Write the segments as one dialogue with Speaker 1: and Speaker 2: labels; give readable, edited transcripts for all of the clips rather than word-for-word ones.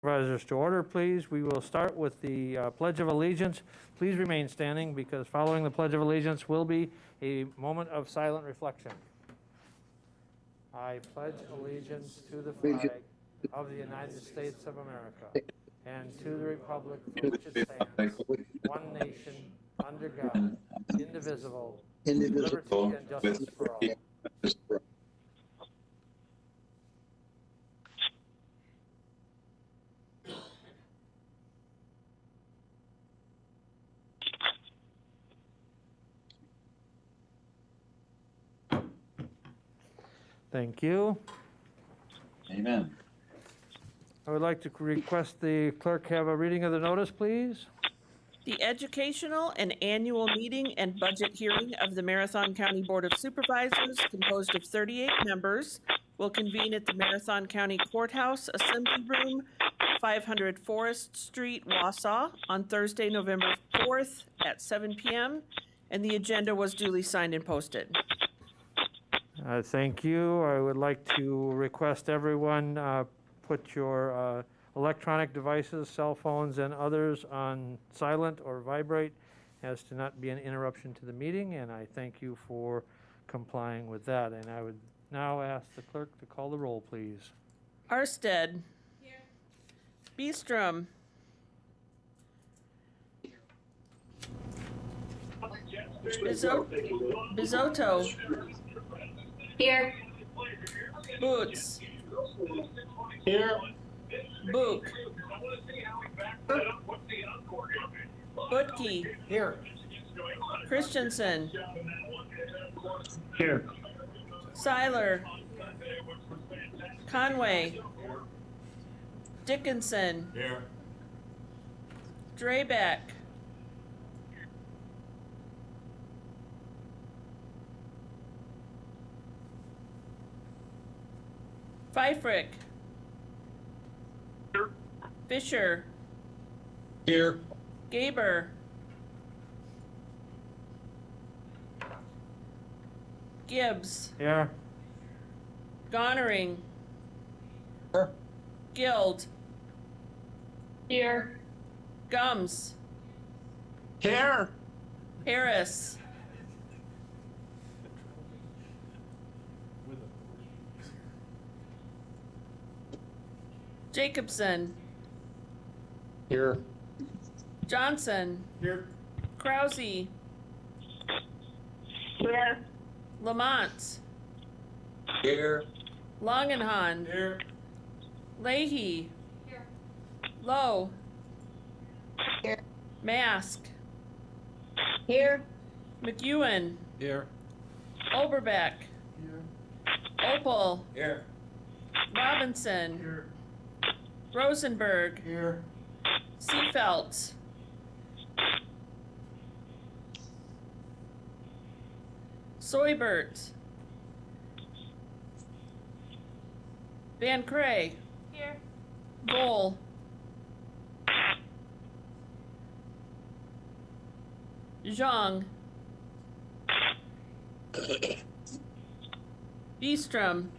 Speaker 1: Supervisors to order, please. We will start with the Pledge of Allegiance. Please remain standing because following the Pledge of Allegiance will be a moment of silent reflection. I pledge allegiance to the flag of the United States of America and to the republic for which it stands, one nation, under God, indivisible, with liberty and justice for all. Thank you.
Speaker 2: Amen.
Speaker 1: I would like to request the clerk have a reading of the notice, please.
Speaker 3: The educational and annual meeting and budget hearing of the Marathon County Board of Supervisors, composed of 38 members, will convene at the Marathon County Courthouse Assembly Room, 500 Forest Street, Wausau, on Thursday, November 4th at 7 p.m., and the agenda was duly signed and posted.
Speaker 1: Thank you. I would like to request everyone put your electronic devices, cell phones, and others on silent or vibrate as to not be an interruption to the meeting, and I thank you for complying with that. And I would now ask the clerk to call the roll, please.
Speaker 3: Arstead. Here. Beestrom. Bizotto.
Speaker 4: Here.
Speaker 3: Boots.
Speaker 2: Here.
Speaker 3: Book. Butke.
Speaker 2: Here.
Speaker 3: Christensen.
Speaker 2: Here.
Speaker 3: Seiler. Conway. Dickinson.
Speaker 2: Here.
Speaker 3: Drabeck. Pfeifrick.
Speaker 2: Here.
Speaker 3: Fisher.
Speaker 2: Here.
Speaker 3: Gaber. Gibbs.
Speaker 1: Here.
Speaker 3: Gonering.
Speaker 2: Here.
Speaker 3: Guild.
Speaker 4: Here.
Speaker 3: Gums.
Speaker 2: Here.
Speaker 3: Harris. Jacobson.
Speaker 2: Here.
Speaker 3: Johnson.
Speaker 2: Here.
Speaker 3: Krause.
Speaker 4: Here.
Speaker 3: Lamont.
Speaker 2: Here.
Speaker 3: Longenhan.
Speaker 2: Here.
Speaker 3: Leahy.
Speaker 4: Here.
Speaker 3: Lowe.
Speaker 4: Here.
Speaker 3: Mask.
Speaker 4: Here.
Speaker 3: McEwen.
Speaker 2: Here.
Speaker 3: Oberbeck. Opal.
Speaker 2: Here.
Speaker 3: Robinson.
Speaker 2: Here.
Speaker 3: Rosenberg.
Speaker 2: Here.
Speaker 3: Seafelt. Soybert. Van Cray.
Speaker 4: Here.
Speaker 3: Bull. Zhang. Beestrom.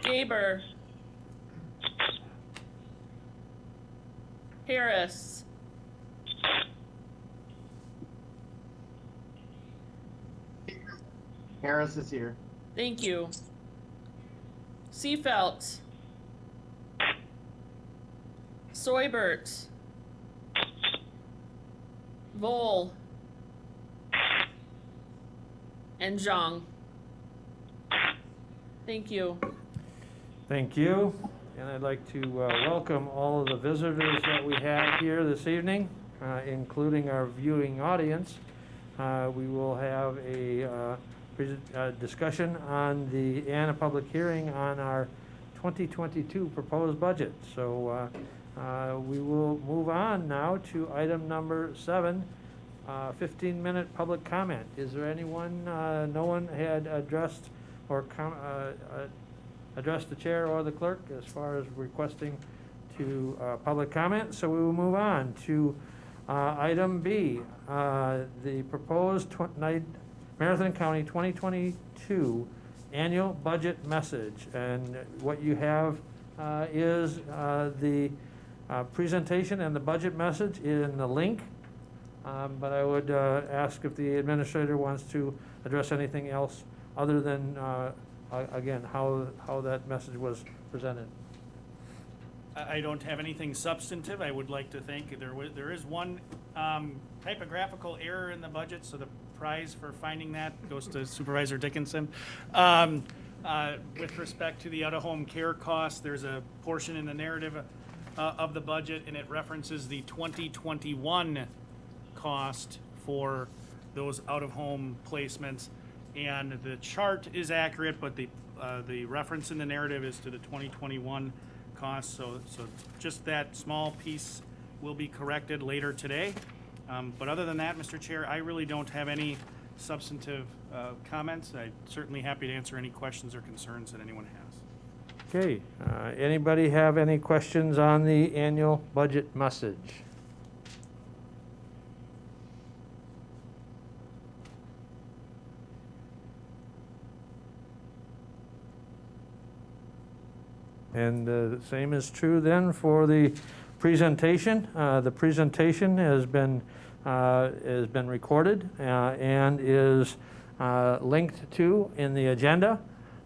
Speaker 3: Gaber. Harris.
Speaker 5: Harris is here.
Speaker 3: Thank you. Seafelt. Soybert. Vol. And Zhang. Thank you.
Speaker 1: Thank you. And I'd like to welcome all of the visitors that we have here this evening, including our viewing audience. We will have a discussion on and a public hearing on our 2022 proposed budget. So we will move on now to item number 7, 15-minute public comment. Is there anyone, no one had addressed or address the chair or the clerk as far as requesting to public comment, so we will move on to item B, the proposed Marathon County 2022 annual budget message. And what you have is the presentation and the budget message in the link. But I would ask if the administrator wants to address anything else other than, again, how that message was presented.
Speaker 5: I don't have anything substantive. I would like to thank, there is one typographical error in the budget, so the prize for finding that goes to Supervisor Dickinson. With respect to the out-of-home care costs, there's a portion in the narrative of the budget, and it references the 2021 cost for those out-of-home placements. And the chart is accurate, but the reference in the narrative is to the 2021 costs. So just that small piece will be corrected later today. But other than that, Mr. Chair, I really don't have any substantive comments. I'm certainly happy to answer any questions or concerns that anyone has.
Speaker 1: Okay, anybody have any questions on the annual budget message? And the same is true then for the presentation. The presentation has been recorded and is linked to in the agenda.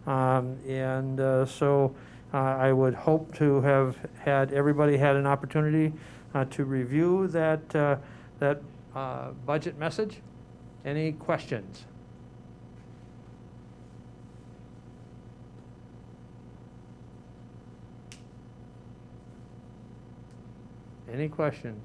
Speaker 1: So I would hope to have had everybody had an opportunity to review that budget message. Any questions? Any questions?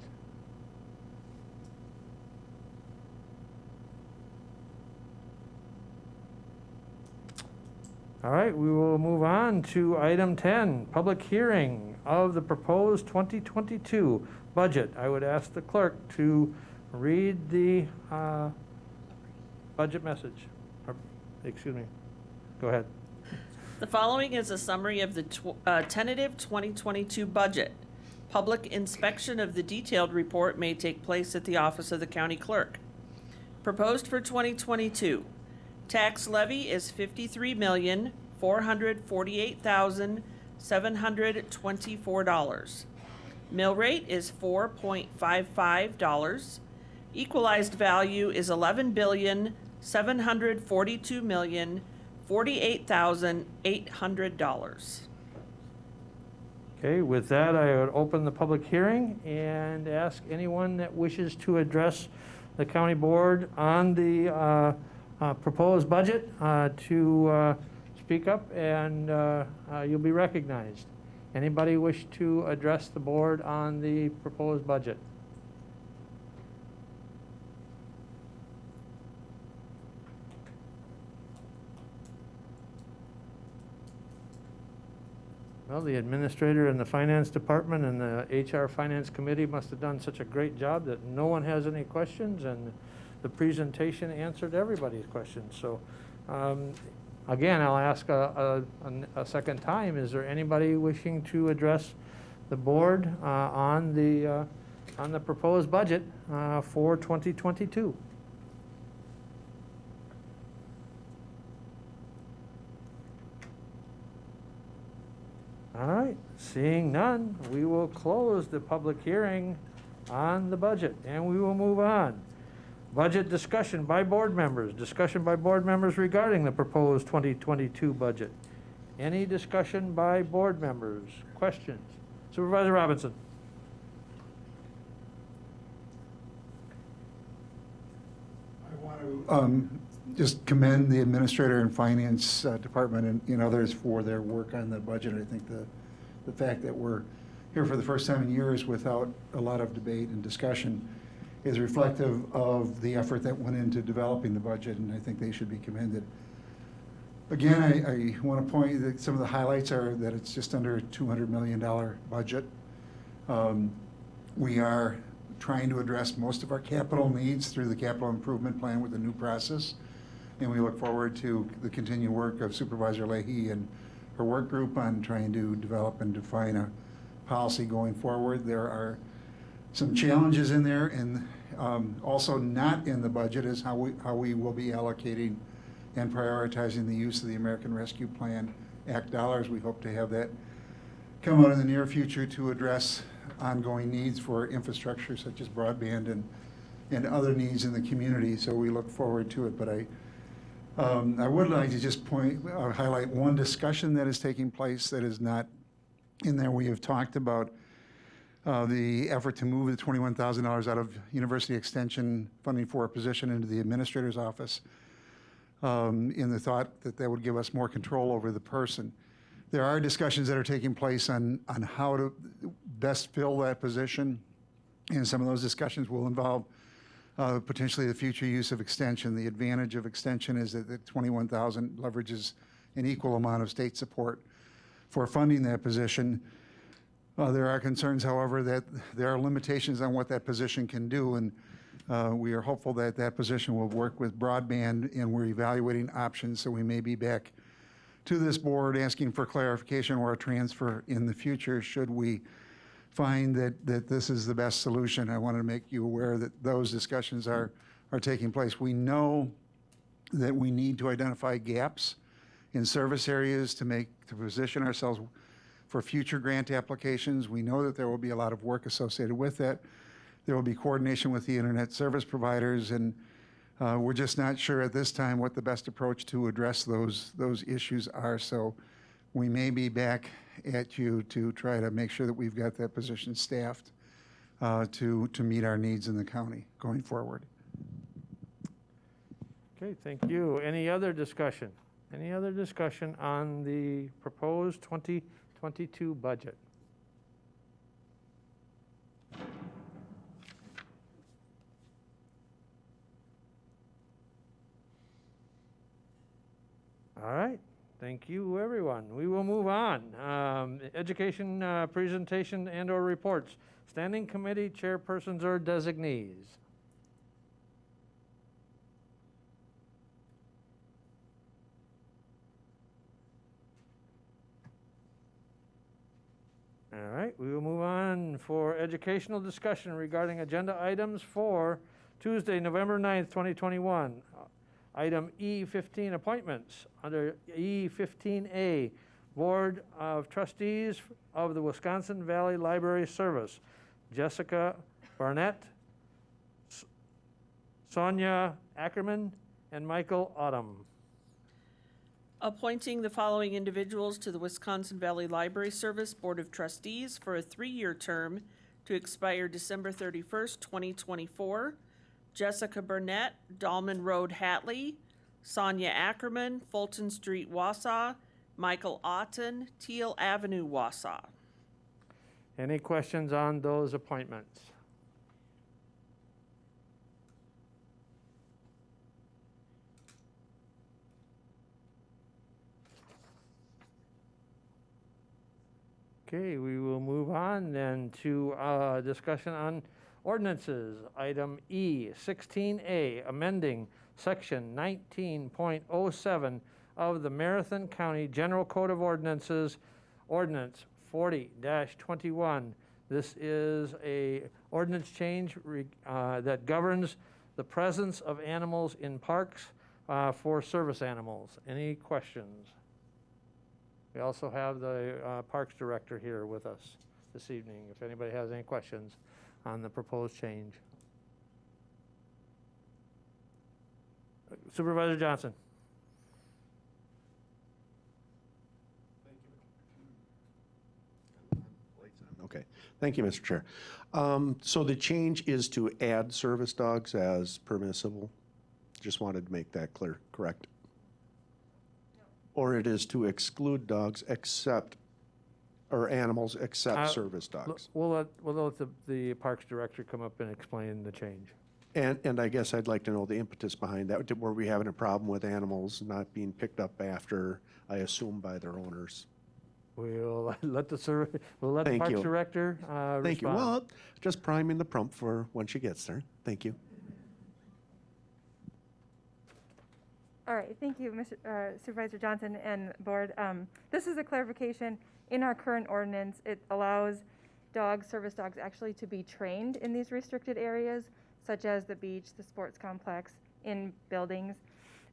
Speaker 1: All right, we will move on to item 10, public hearing of the proposed 2022 budget. I would ask the clerk to read the budget message. Excuse me. Go ahead.
Speaker 3: The following is a summary of the tentative 2022 budget. Public inspection of the detailed report may take place at the office of the county clerk. Proposed for 2022, tax levy is $53,448,724. Mill rate is $4.55. Equalized value is $11,742,048,800.
Speaker 1: Okay, with that, I would open the public hearing and ask anyone that wishes to address the county board on the proposed budget to speak up, and you'll be recognized. Anybody wish to address the board on the proposed budget? Well, the administrator and the finance department and the HR finance committee must have done such a great job that no one has any questions, and the presentation answered everybody's questions. So, again, I'll ask a second time, is there anybody wishing to address the board on the proposed budget for 2022? All right, seeing none, we will close the public hearing on the budget, and we will move on. Budget discussion by board members. Discussion by board members regarding the proposed 2022 budget. Any discussion by board members? Questions? Supervisor Robinson.
Speaker 6: I want to just commend the administrator and finance department and others for their work on the budget. I think the fact that we're here for the first time in years without a lot of debate and discussion is reflective of the effort that went into developing the budget, and I think they should be commended. Again, I want to point that some of the highlights are that it's just under a $200 million budget. We are trying to address most of our capital needs through the capital improvement plan with the new process. And we look forward to the continued work of Supervisor Leahy and her work group on trying to develop and define a policy going forward. There are some challenges in there, and also not in the budget is how we will be allocating and prioritizing the use of the American Rescue Plan Act dollars. We hope to have that come out in the near future to address ongoing needs for infrastructure such as broadband and other needs in the community. So we look forward to it. But I would like to just highlight one discussion that is taking place that is not in there. We have talked about the effort to move the $21,000 out of university extension funding for a position into the administrator's office in the thought that that would give us more control over the person. There are discussions that are taking place on how to best fill that position, and some of those discussions will involve potentially the future use of extension. The advantage of extension is that the $21,000 leverages an equal amount of state support for funding that position. There are concerns, however, that there are limitations on what that position can do, and we are hopeful that that position will work with broadband, and we're evaluating options, so we may be back to this board asking for clarification or a transfer in the future should we find that this is the best solution. I wanted to make you aware that those discussions are taking place. We know that we need to identify gaps in service areas to position ourselves for future grant applications. We know that there will be a lot of work associated with that. There will be coordination with the internet service providers, and we're just not sure at this time what the best approach to address those issues are. So we may be back at you to try to make sure that we've got that position staffed to meet our needs in the county going forward.
Speaker 1: Okay, thank you. Any other discussion? Any other discussion on the proposed 2022 budget? All right, thank you, everyone. We will move on. Education presentation and/or reports. Standing committee chairpersons or designees. All right, we will move on for educational discussion regarding agenda items for Tuesday, November 9th, 2021. Item E15, appointments. Under E15A, Board of Trustees of the Wisconsin Valley Library Service, Jessica Barnett, Sonia Ackerman, and Michael Autumn.
Speaker 3: Appointing the following individuals to the Wisconsin Valley Library Service Board of Trustees for a 3-year term to expire December 31st, 2024. Jessica Burnett, Dahlman Road, Hatley. Sonia Ackerman, Fulton Street, Wausau. Michael Otten, Teal Avenue, Wausau.
Speaker 1: Any questions on those appointments? Okay, we will move on then to discussion on ordinances. Item E, 16A, amending section 19.07 of the Marathon County General Code of Ordinances, Ordinance 40-21. This is a ordinance change that governs the presence of animals in parks for service animals. Any questions? We also have the Parks Director here with us this evening, if anybody has any questions on the proposed change. Supervisor Johnson.
Speaker 7: Okay, thank you, Mr. Chair. So the change is to add service dogs as permissible? Just wanted to make that clear, correct? Or it is to exclude dogs except, or animals except service dogs?
Speaker 1: We'll let the Parks Director come up and explain the change.
Speaker 7: And I guess I'd like to know the impetus behind that. Were we having a problem with animals not being picked up after, I assume, by their owners?
Speaker 1: We'll let the
Speaker 7: Thank
Speaker 1: Parks
Speaker 7: you.
Speaker 1: Director
Speaker 7: Thank you.
Speaker 1: respond.
Speaker 7: Well, just priming the pump for when she gets there. Thank you.
Speaker 8: All right, thank you, Supervisor Johnson and Board. This is a clarification. In our current ordinance, it allows service dogs actually to be trained in these restricted areas, such as the beach, the sports complex, in buildings.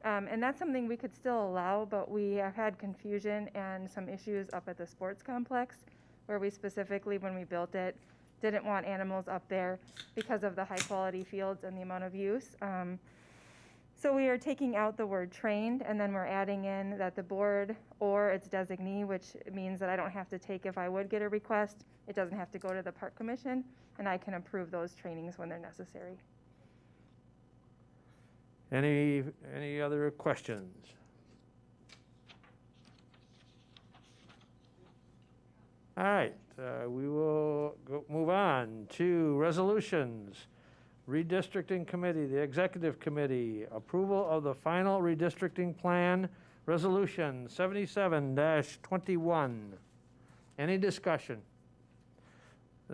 Speaker 8: And that's something we could still allow, but we have had confusion and some issues up at the sports complex where we specifically, when we built it, didn't want animals up there because of the high quality fields and the amount of use. So we are taking out the word trained, and then we're adding in that the board or its designee, which means that I don't have to take, if I would get a request, it doesn't have to go to the park commission, and I can approve those trainings when they're necessary.
Speaker 1: Any other questions? All right, we will move on to resolutions. Redistricting Committee, the Executive Committee, approval of the final redistricting plan, Resolution 77-21. Any discussion?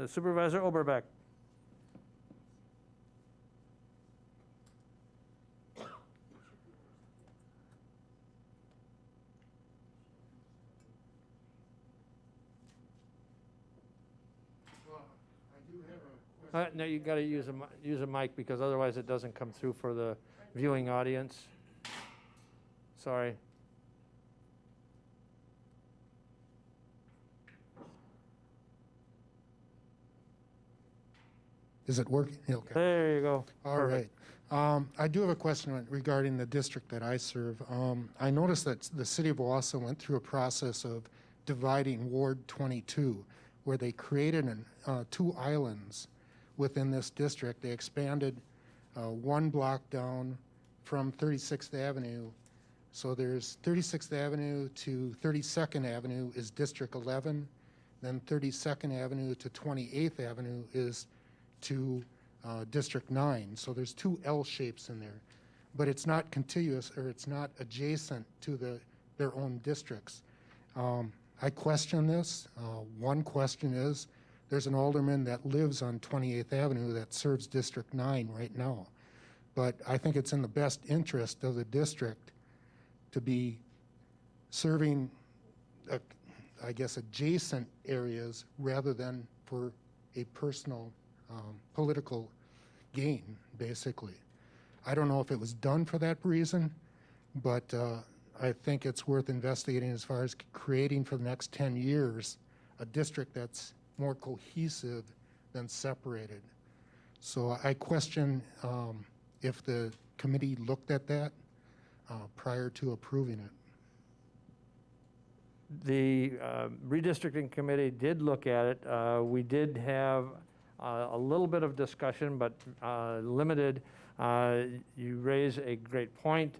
Speaker 1: Supervisor Oberbeck. No, you got to use a mic because otherwise it doesn't come through for the viewing audience. Sorry.
Speaker 9: Is it working? Okay.
Speaker 1: There you go.
Speaker 9: All
Speaker 1: Perfect.
Speaker 9: right. I do have a question regarding the district that I serve. I noticed that the city of Wausau went through a process of dividing Ward 22, where they created two islands within this district. They expanded one block down from 36th Avenue. So there's 36th Avenue to 32nd Avenue is District 11. Then 32nd Avenue to 28th Avenue is to District 9. So there's two L shapes in there. But it's not contiguous, or it's not adjacent to their own districts. I question this. One question is, there's an alderman that lives on 28th Avenue that serves District 9 right now. But I think it's in the best interest of the district to be serving, I guess, adjacent areas rather than for a personal political gain, basically. I don't know if it was done for that reason, but I think it's worth investigating as far as creating for the next 10 years a district that's more cohesive than separated. So I question if the committee looked at that prior to approving it.
Speaker 1: The redistricting committee did look at it. We did have a little bit of discussion, but limited. You raise a great point.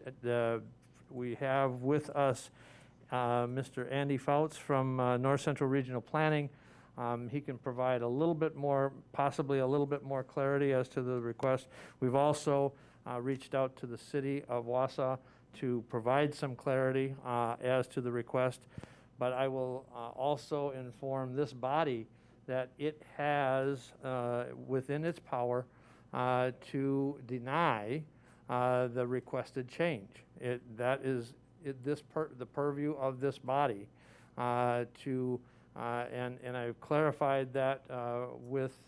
Speaker 1: We have with us Mr. Andy Fouts from North Central Regional Planning. He can provide a little bit more, possibly a little bit more clarity as to the request. We've also reached out to the city of Wausau to provide some clarity as to the request. But I will also inform this body that it has within its power to deny the requested change. That is the purview of this body and I've clarified that with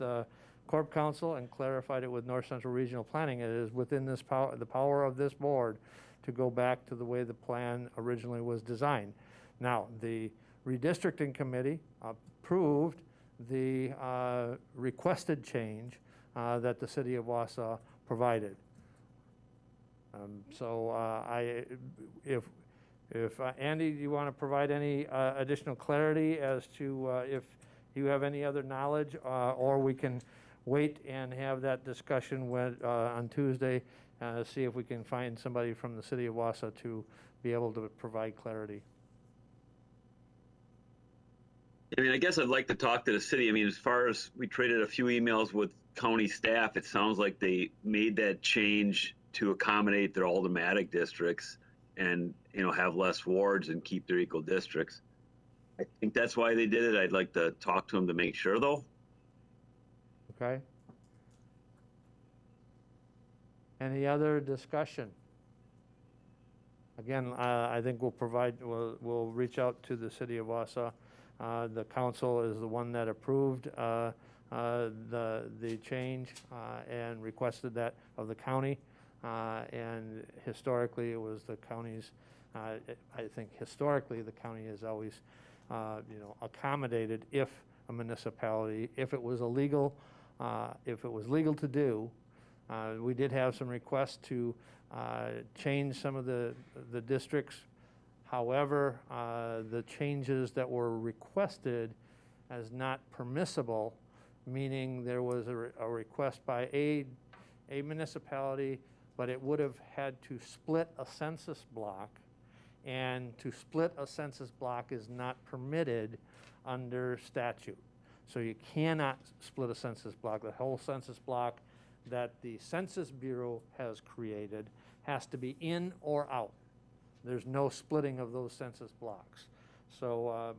Speaker 1: Corp Council and clarified it with North Central Regional Planning. It is within this the power of this board to go back to the way the plan originally was designed. Now, the redistricting committee approved the requested change that the city of Wausau provided. If Andy, do you want to provide any additional clarity as to if you have any other knowledge, or we can wait and have that discussion on Tuesday, see if we can find somebody from the city of Wausau to be able to provide clarity.
Speaker 10: I mean, I guess I'd like to talk to the city. I mean, as far as we traded a few emails with county staff, it sounds like they made that change to accommodate their aldermanic districts and, have less wards and keep their equal districts. I think that's why they did it. I'd like to talk to them to make sure, though.
Speaker 1: Okay. Any other discussion? Again, I think we'll reach out to the city of Wausau. The council is the one that approved the change and requested that of the county. And historically, it was the county's, I think historically, the county has always, accommodated if a municipality, if it was legal to do. We did have some requests to change some of the districts. However, the changes that were requested as not permissible, meaning there was a request by a municipality, but it would have had to split a census block, and to split a census block is not permitted under statute. So you cannot split a census block. The whole census block that the Census Bureau has created has to be in or out. There's no splitting of those census blocks. So,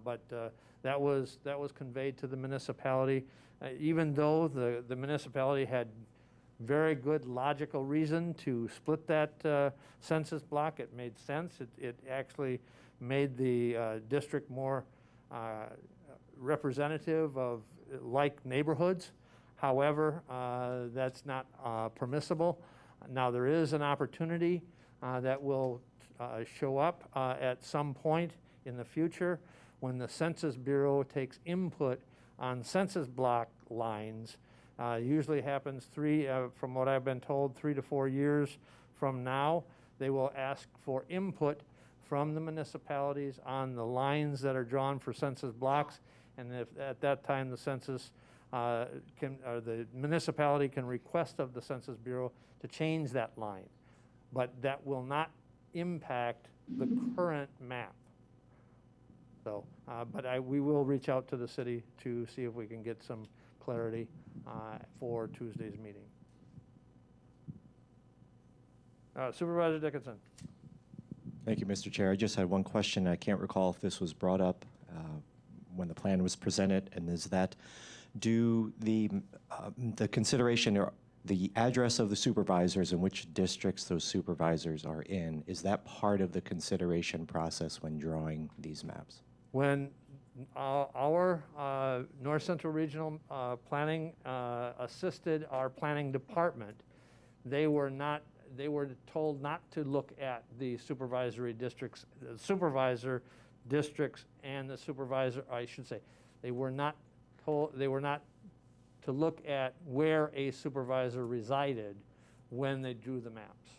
Speaker 1: that was conveyed to the municipality, even though the municipality had very good logical reason to split that census block. It made sense. It actually made the district more representative of like neighborhoods. However, that's not permissible. Now, there is an opportunity that will show up at some point in the future when the Census Bureau takes input on census block lines. Usually happens from what I've been told, 3 to 4 years from now. They will ask for input from the municipalities on the lines that are drawn for census blocks, and if at that time the census the municipality can request of the Census Bureau to change that line, but that will not impact the current map. So, we will reach out to the city to see if we can get some clarity for Tuesday's meeting. Supervisor Dickinson.
Speaker 11: Thank you, Mr. Chair. I just had one question. I can't recall if this was brought up when the plan was presented, and is that do the consideration or the address of the supervisors and which districts those supervisors are in, is that part of the consideration process when drawing these maps?
Speaker 1: When our North Central Regional Planning assisted our planning department, they were told not to look at the supervisory districts, the supervisor districts, and the supervisor. I should say, they were not to look at where a supervisor resided when they drew the maps.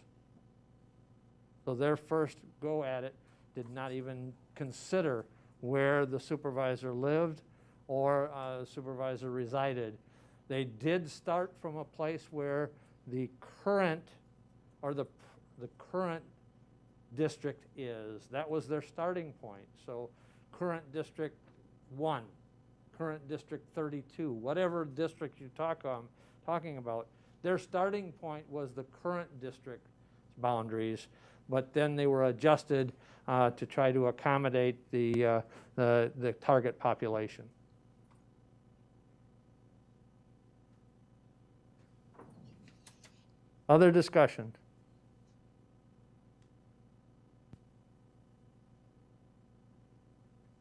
Speaker 1: So their first go at it did not even consider where the supervisor lived or supervisor resided. They did start from a place where the current or the current district is. That was their starting point. So current District 1, current District 32, whatever district you talking about, their starting point was the current district boundaries, but then they were adjusted to try to accommodate the target population. Other discussion?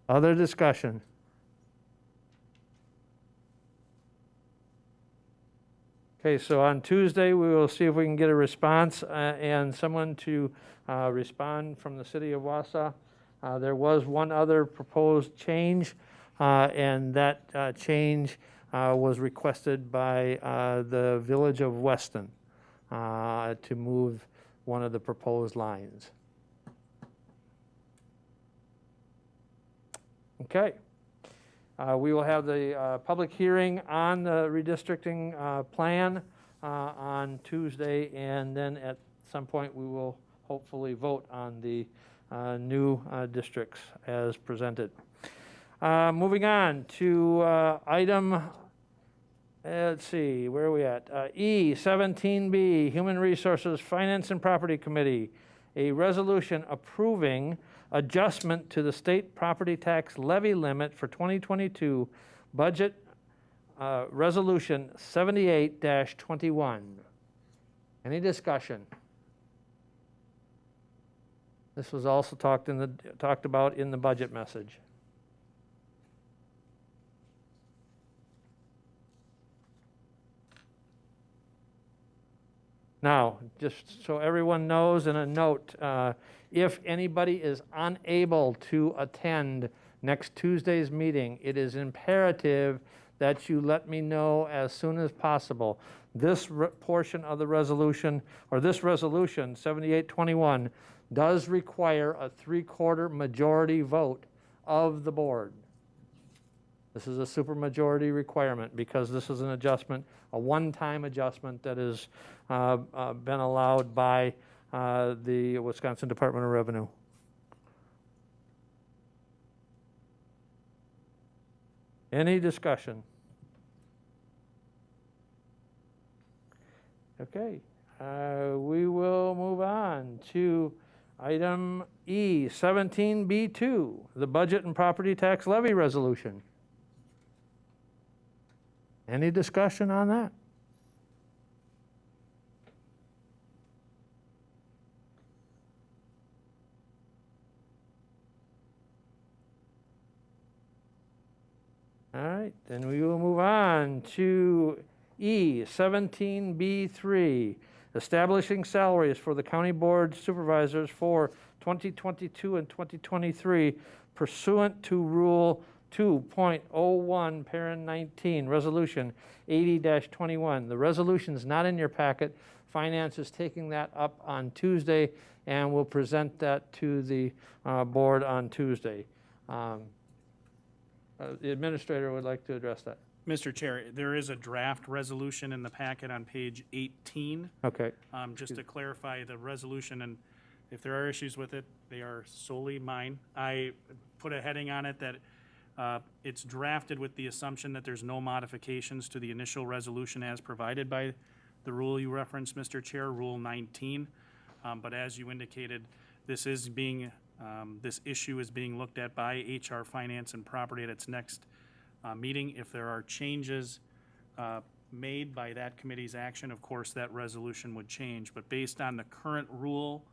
Speaker 1: Other discussion? Okay, so on Tuesday, we will see if we can get a response and someone to respond from the city of Wausau. There was one other proposed change, and that change was requested by the village of Weston to move one of the proposed lines. Okay. We will have the public hearing on the redistricting plan on Tuesday, and then at some point we will hopefully vote on the new districts as presented. Moving on to item, let's see, where are we at? E17B, Human Resources Finance and Property Committee, a resolution approving adjustment to the state property tax levy limit for 2022 budget resolution 78-21. Any discussion? This was also talked about in the budget message. Now, just so everyone knows, and a note, if anybody is unable to attend next Tuesday's meeting, it is imperative that you let me know as soon as possible. This portion of the resolution, or this resolution, 7821, does require a 3/4 majority vote of the board. This is a supermajority requirement because this is an adjustment, a one-time adjustment that has been allowed by the Wisconsin Department of Revenue. Any discussion? Okay, we will move on to item E, 17B2, the Budget and Property Tax Levy Resolution. Any discussion on that? All right, then we will move on to E, 17B3, establishing salaries for the County Board Supervisors for 2022 and 2023 pursuant to Rule 2.01, Parent 19, Resolution 80-21. The resolution is not in your packet. Finance is taking that up on Tuesday and will present that to the board on Tuesday. The administrator would like to address that.
Speaker 5: Mr. Chair, there is a draft resolution in the packet on page 18.
Speaker 1: Okay.
Speaker 5: Just to clarify the resolution, and if there are issues with it, they are solely mine. I put a heading on it that it's drafted with the assumption that there's no modifications to the initial resolution as provided by the rule you referenced, Mr. Chair, Rule 19. But as you indicated, this is being this issue is being looked at by HR, Finance, and Property at its next meeting. If there are changes made by that committee's action, of course, that resolution would change. But based on the current rule,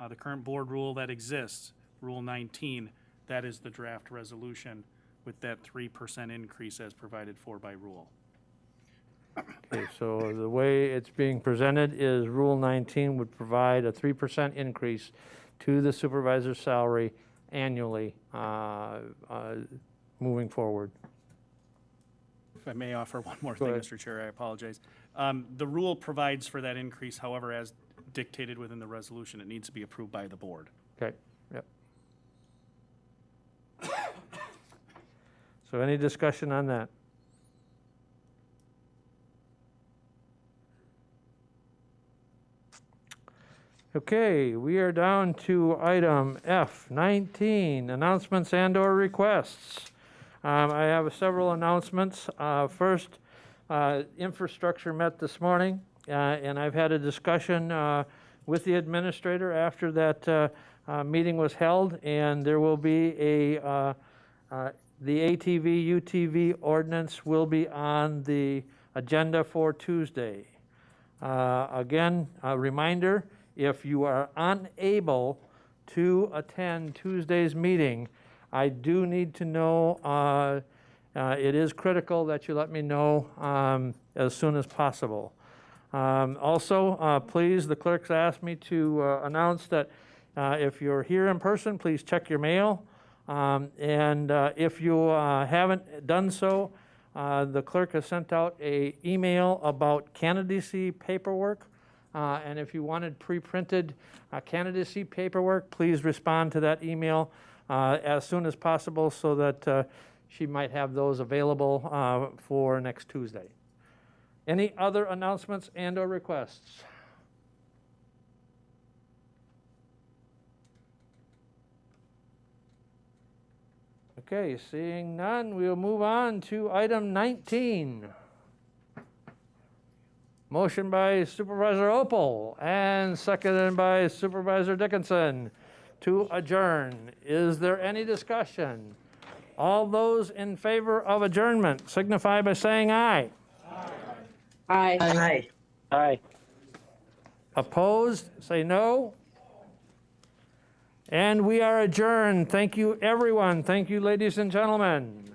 Speaker 5: the current board rule that exists, Rule 19, that is the draft resolution with that 3% increase as provided for by rule.
Speaker 1: Okay, so the way it's being presented is Rule 19 would provide a 3% increase to the supervisor's salary annually moving forward.
Speaker 5: If I may offer one more
Speaker 1: Go
Speaker 5: thing,
Speaker 1: ahead.
Speaker 5: Mr. Chair, I apologize. The rule provides for that increase, however, as dictated within the resolution, it needs to be approved by the board.
Speaker 1: Okay, yep. So any discussion on that? Okay, we are down to item F19, announcements and/or requests. I have several announcements. First, infrastructure met this morning, and I've had a discussion with the administrator after that meeting was held, and there will be the ATV, UTV ordinance will be on the agenda for Tuesday. Again, a reminder, if you are unable to attend Tuesday's meeting, I do need to know, it is critical that you let me know as soon as possible. Also, please, the clerks asked me to announce that if you're here in person, please check your mail. And if you haven't done so, the clerk has sent out an email about candidacy paperwork. And if you wanted pre-printed candidacy paperwork, please respond to that email as soon as possible so that she might have those available for next Tuesday. Any other announcements and/or requests? Okay, seeing none, we'll move on to item 19. Motion by Supervisor Opal and seconded by Supervisor Dickinson to adjourn. Is there any discussion? All those in favor of adjournment signify by saying aye.
Speaker 4: Aye.
Speaker 2: Aye. Aye.
Speaker 1: Opposed, say no. And we are adjourned. Thank you, everyone. Thank you, ladies and gentlemen.